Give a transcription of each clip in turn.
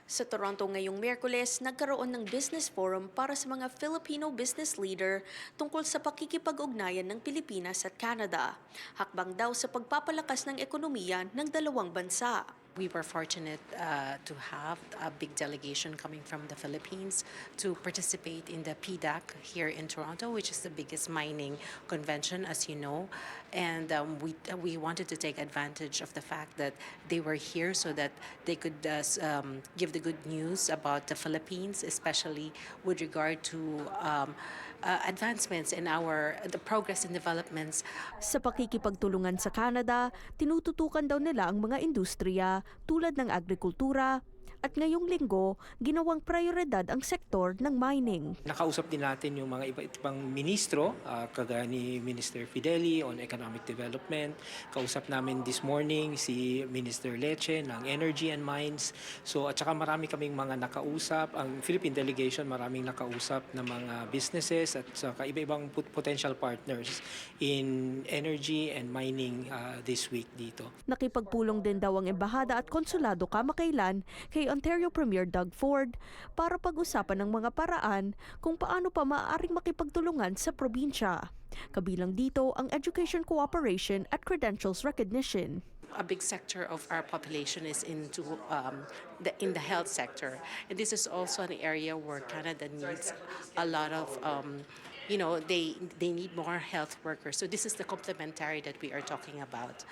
Sa Toronto ngayong Miyerkules, nagkaroon ng business forum para sa mga Filipino business leader tungkol sa pakikipag-ugnayan ng Pilipinas at Canada. Hakbang daw sa pagpapalakas ng ekonomiya ng dalawang bansa. We were fortunate to have a big delegation coming from the Philippines to participate in the PDAC here in Toronto, which is the biggest mining convention, as you know. And we wanted to take advantage of the fact that they were here so that they could give the good news about the Philippines, especially with regard to advancements in the progress and developments. Sa pakikipagtulungan sa Canada, tinututukan daw nila ang mga industriya tulad ng agrikultura at ngayong linggo, ginawang prioridad ang sektor ng mining. Nakausap din natin yung mga iba't ibang ministro, kagaya ni Minister Fideli on Economic Development. Kausap namin this morning si Minister Leche ng Energy and Mines. So at saka marami kaming mga nakausap. Ang Philippine delegation maraming nakausap ng mga businesses at saka iba-ibang potential partners in energy and mining this week dito. Nakipagpulong din daw ang embahada at konsulado kamakailan kay Ontario Premier Doug Ford para pag-usapan ng mga paraan kung paano pa maaaring makipagtulungan sa probinsya. Kabilang dito ang education cooperation at credentials recognition. A big sector of our population is in the health sector, and this is also an area where Canada needs a lot of they need more health workers. So this is the complementary that we are talking about.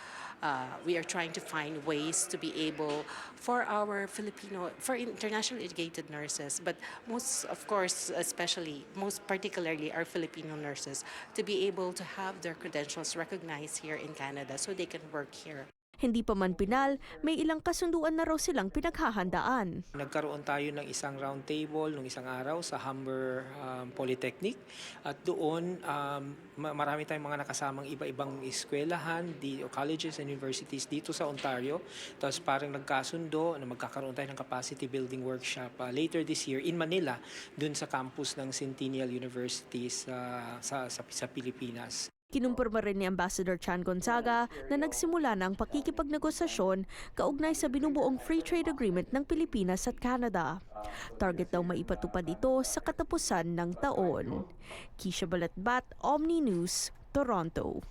We are trying to find ways to be able for internationally educated nurses, but most particularly our Filipino nurses, to be able to have their credentials recognized here in Canada so they can work here. Hindi pa man pinal, may ilang kasunduan na raw silang pinaghahandaan. Nagkaroon tayo ng isang round table nung isang araw sa Humber Polytechnic at doon marami tayong mga nakasamang iba-ibang eskwelahan, colleges and universities dito sa Ontario. Tapos parang nagkasundo na magkakaroon tayo ng capacity building workshop later this year in Manila, dun sa campus ng Centennial University sa Pilipinas. Kinumpirma rin ni Ambassador Chan Gonzaga na nagsimula na ang pakikipagnegosasyon kaugnay sa binubuong free trade agreement ng Pilipinas at Canada. Target daw maipatupad ito sa katapusan ng taon. Kisha Balatbat, Omni News, Toronto.